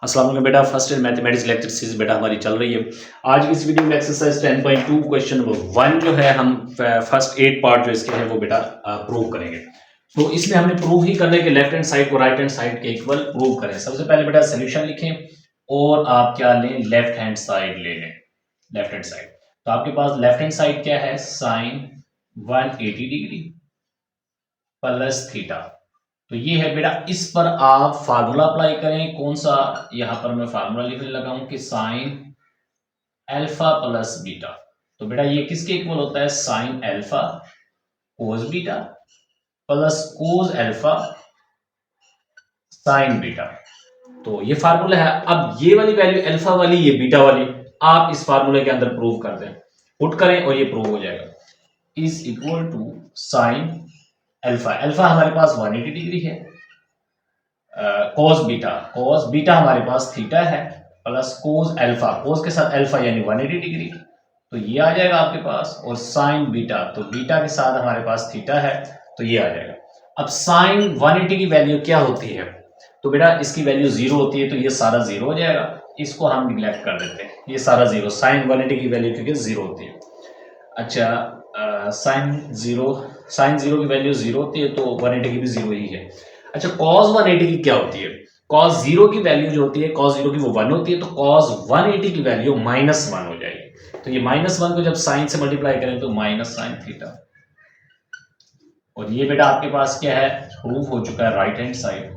अस्सलाम वालेकुम बेटा, first year mathematics lecture series बेटा हमारी चल रही है। आज की इस वीडियो में एक्सरसाइज 10.2 क्वेश्चन नंबर 1 जो है हम फर्स्ट 8 पार्ट जो इसके हैं वो बेटा प्रूव करेंगे। तो इसमें हमने प्रूव ही करने के लेफ्ट हैंड साइड को राइट हैंड साइड के इक्वल प्रूव करें। सबसे पहले बेटा सोल्यूशन लिखें और आप क्या लें, लेफ्ट हैंड साइड ले लें। लेफ्ट हैंड साइड तो आपके पास लेफ्ट हैंड साइड क्या है, साइन 180 डिग्री प्लस थीटा। तो ये है बेटा, इस पर आप फार्मूला अप्लाई करें। कौन सा, यहां पर मैं फार्मूला लिखने लगा हूं कि साइन अल्फा प्लस बीटा। तो बेटा ये किसके इक्वल होता है, sine alpha cos beta plus cos alpha sine beta. तो ये फार्मूला है। अब ये वाली वैल्यू अल्फा वाली, ये बीटा वाली, आप इस फार्मूले के अंदर प्रूव कर दें, पुट करें और ये प्रूव हो जाएगा। Is equal to sine alpha, alpha हमारे पास 180 डिग्री है, कोस बीटा हमारे पास थीटा है, प्लस कोस अल्फा, कोस के साथ अल्फा यानी 180 डिग्री, तो ये आ जाएगा आपके पास। और साइन बीटा, तो बीटा के साथ हमारे पास थीटा है, तो ये आ जाएगा। अब साइन 180 की वैल्यू क्या होती है, तो बेटा इसकी वैल्यू 0 होती है, तो ये सारा 0 हो जाएगा। इसको हम निगलेक्ट कर देते हैं, ये सारा 0, साइन 180 की वैल्यू क्योंकि 0 होती है। अच्छा, साइन जीरो की वैल्यू 0 होती है, तो 180 की भी 0 ही है। अच्छा, कॉस 180 की क्या होती है, कॉस 0 की वैल्यू जो होती है, कॉस 0 की वो 1 होती है, तो कॉस 180 की वैल्यू -1 हो जाएगी। तो ये -1 को जब साइन से मल्टीप्लाई करें तो माइनस साइन थीटा। और ये बेटा आपके पास क्या है, प्रूफ हो चुका है राइट हैंड साइड।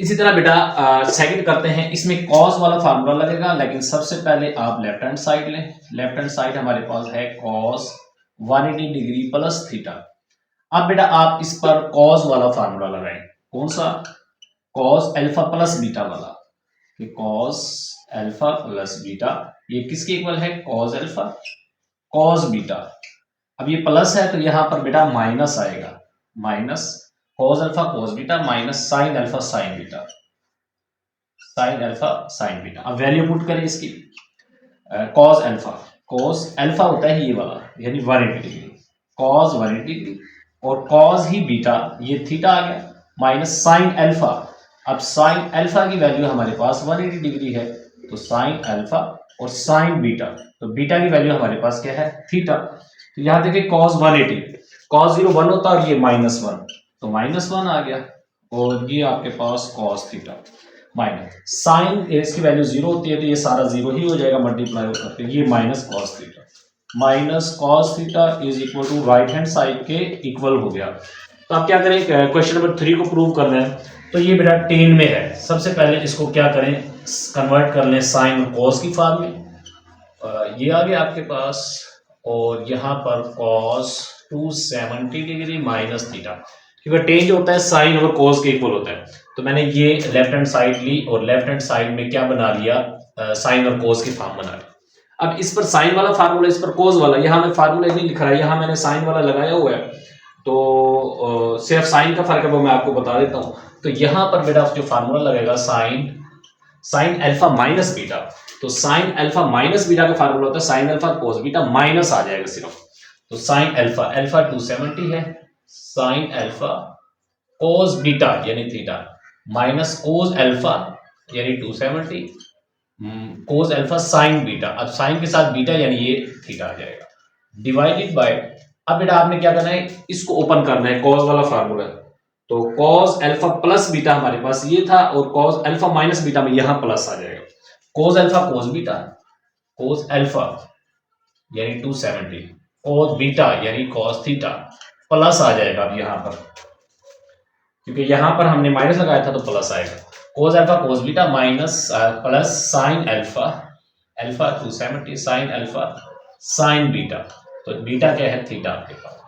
इसी तरह बेटा सेकंड करते हैं। इसमें कॉस वाला फार्मूला लगेगा, लेकिन सबसे पहले आप लेफ्ट हैंड साइड लें। लेफ्ट हैंड साइड हमारे पास है कॉस 180 डिग्री प्लस थीटा। अब बेटा आप इस पर कॉस वाला फार्मूला लगाएं। कौन सा, कॉस अल्फा प्लस बीटा वाला, कि कॉस अल्फा प्लस बीटा ये किसके इक्वल है, कॉस अल्फा कॉस बीटा। अब ये प्लस है तो यहां पर बेटा माइनस आएगा, minus cos alpha cos beta minus sine alpha sine beta, sine alpha sine beta. अब वैल्यू पुट करें इसकी, कॉस अल्फा होता है ये वाला यानी 180 डिग्री, कॉस 180 डिग्री और कॉस ही बीटा, ये थीटा आ गया, माइनस साइन अल्फा। अब साइन अल्फा की वैल्यू हमारे पास 180 डिग्री है, तो साइन अल्फा और साइन बीटा, तो बीटा की वैल्यू हमारे पास क्या है, थीटा। तो यहां देखिए कॉस 180, कॉस 0 1 होता है और ये -1, तो -1 आ गया। और ये आपके पास कॉस थीटा माइनस साइन, इसकी वैल्यू 0 होती है, तो ये सारा 0 ही हो जाएगा मल्टीप्लाई करके, ये minus cos theta is equal to right hand side के इक्वल हो गया। तो आप क्या करें, क्वेश्चन नंबर 3 को प्रूव करना है। तो ये बेटा टेन में है, सबसे पहले इसको क्या करें, कन्वर्ट कर लें साइन और कॉस की फॉर्म में। ये आ गया आपके पास, और यहाँ पर कॉस 270 डिग्री माइनस थीटा, क्योंकि टेन जो होता है साइन और कॉस के इक्वल होता है। तो मैंने ये लेफ्ट हैंड साइड ली और लेफ्ट हैंड साइड में क्या बना लिया, साइन और कॉस की फॉर्म बना ली। अब इस पर साइन वाला फार्मूला, इस पर कॉस वाला, यहाँ मैं फार्मूला नहीं लिख रहा है, यहाँ मैंने साइन वाला लगाया हुआ है, तो सिर्फ साइन का फर्क है वो मैं आपको बता देता हूँ। तो यहाँ पर बेटा जो फार्मूला लगेगा साइन अल्फा माइनस बीटा, तो साइन अल्फा माइनस बीटा का फार्मूला होता है sine alpha cos beta, minus आ जाएगा सिर्फ। तो साइन अल्फा 270 है, साइन अल्फा कोस बीटा यानी थीटा माइनस कोस अल्फा यानी 270 कोस अल्फा साइन बीटा। अब साइन के साथ बीटा यानी ये थीटा आ जाएगा, डिवाइडेड बाय। अब बेटा आपने क्या करना है, इसको ओपन करना है, कॉस वाला फार्मूला, तो कॉस अल्फा प्लस बीटा हमारे पास ये था, और कॉस अल्फा माइनस बीटा में यहां प्लस आ जाएगा। Cos alpha cos beta, cos alpha यानी 270 कॉस बीटा यानी कॉस थीटा प्लस आ जाएगा। अब यहां पर क्योंकि यहां पर हमने माइनस लगाया था तो प्लस आएगा, cos alpha cos beta minus plus sign alpha 270 sign alpha sine beta, तो बीटा क्या है, थीटा आपके पास।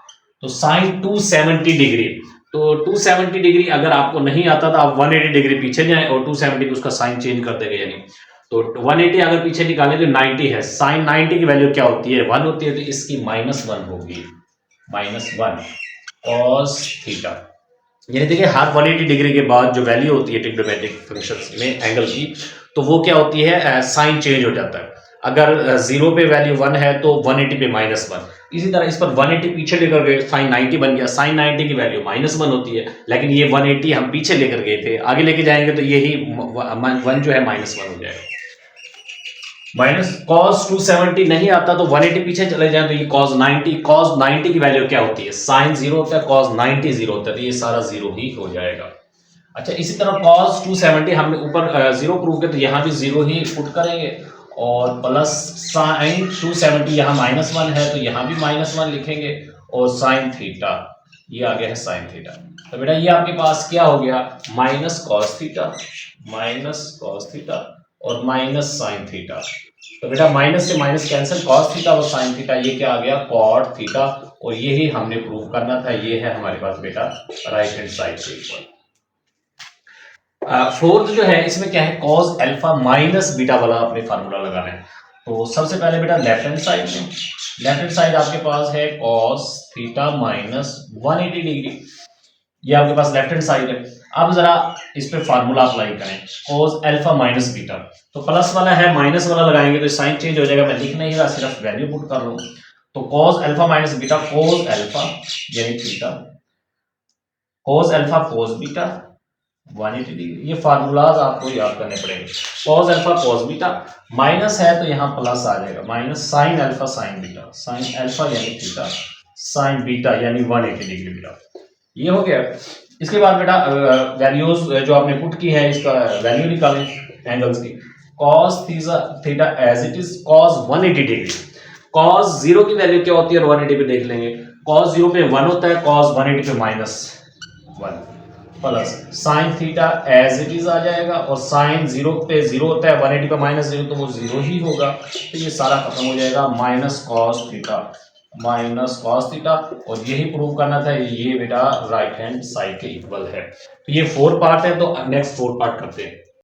तो साइन 270 डिग्री, तो 270 डिग्री अगर आपको नहीं आता तो आप 180 डिग्री पीछे जाएं और 270 पे उसका साइन चेंज कर देंगे, यानी तो 180 अगर पीछे निकालें तो 90 है, साइन 90 की वैल्यू क्या होती है, 1 होती है, तो इसकी -1 होगी, -1 कॉस थीटा। यानी देखिए हर 180 डिग्री के बाद जो वैल्यू होती है ट्रिग्नोमेट्रिक फंक्शंस में एंगल की, तो वो क्या होती है, साइन चेंज हो जाता है। अगर 0 पे वैल्यू 1 है तो 180 पे -1। इसी तरह इस पर 180 पीछे लेकर गए, साइन 90 बन गया। साइन 90 की वैल्यू -1 होती है, लेकिन ये 180 हम पीछे लेकर गए थे, आगे लेके जाएंगे तो यही 1 जो है -1 हो जाएगा। माइनस cos 270 नहीं आता तो 180 पीछे चले जाएं तो ये cos 90 की वैल्यू क्या होती है? साइन 0 होता है, cos 90 0 होता है, तो ये सारा 0 ही हो जाएगा। अच्छा, इसी तरह cos 270 हमने ऊपर 0 प्रूव किया तो यहाँ भी 0 ही पुट करेंगे, और प्लस साइन 270 यहाँ -1 है तो यहाँ भी -1 लिखेंगे, और साइन थीटा ये आ गया है साइन थीटा। तो बेटा ये आपके पास क्या हो गया? माइनस cos थीटा और माइनस साइन थीटा। तो बेटा माइनस से माइनस कैंसिल, cos थीटा और साइन थीटा, ये क्या आ गया? cot थीटा, और यही हमने प्रूव करना था। ये है हमारे पास बेटा राइट हैंड साइड के इक्वल। फोर्थ जो है इसमें क्या है? cos अल्फा माइनस बीटा वाला अपने फार्मूला लगाना है। तो सबसे पहले बेटा लेफ्ट हैंड साइड आपके पास है cos थीटा माइनस 180 डिग्री, ये आपके पास लेफ्ट हैंड साइड है। अब जरा इस पे फार्मूला अप्लाई करें, cos अल्फा माइनस बीटा, तो प्लस वाला है माइनस वाला लगाएंगे तो साइन चेंज हो जाएगा। मैं लिख नहीं रहा, सिर्फ वैल्यू पुट कर रहा हूं। तो cos alpha minus beta, cos alpha यानी theta, cos alpha cos beta 180 degree. ये फार्मूलाज आपको याद करने पड़ेंगे। cos alpha cos beta, minus है तो यहाँ प्लस आ जाएगा, minus sine alpha sine beta, sine alpha यानी थीटा, साइन बीटा यानी 180 डिग्री बेटा। ये हो गया। इसके बाद बेटा वैल्यूज जो आपने पुट की है इसका वैल्यू निकालें एंगल्स की। cos theta as it is cos 180 degree. cos 0 की वैल्यू क्या होती है और 180 पे देख लेंगे। cos 0 पे 1 होता है, cos 180 पे -1 plus sine theta as it is आ जाएगा, और साइन 0 पे 0 होता है, 180 पे -0 तो वो 0 ही होगा। तो ये सारा खत्म हो जाएगा, माइनस cos थीटा, और यही प्रूव करना था। ये बेटा राइट हैंड साइड के इक्वल है। तो ये 4 पार्ट है, तो नेक्स्ट 4 पार्ट करते हैं।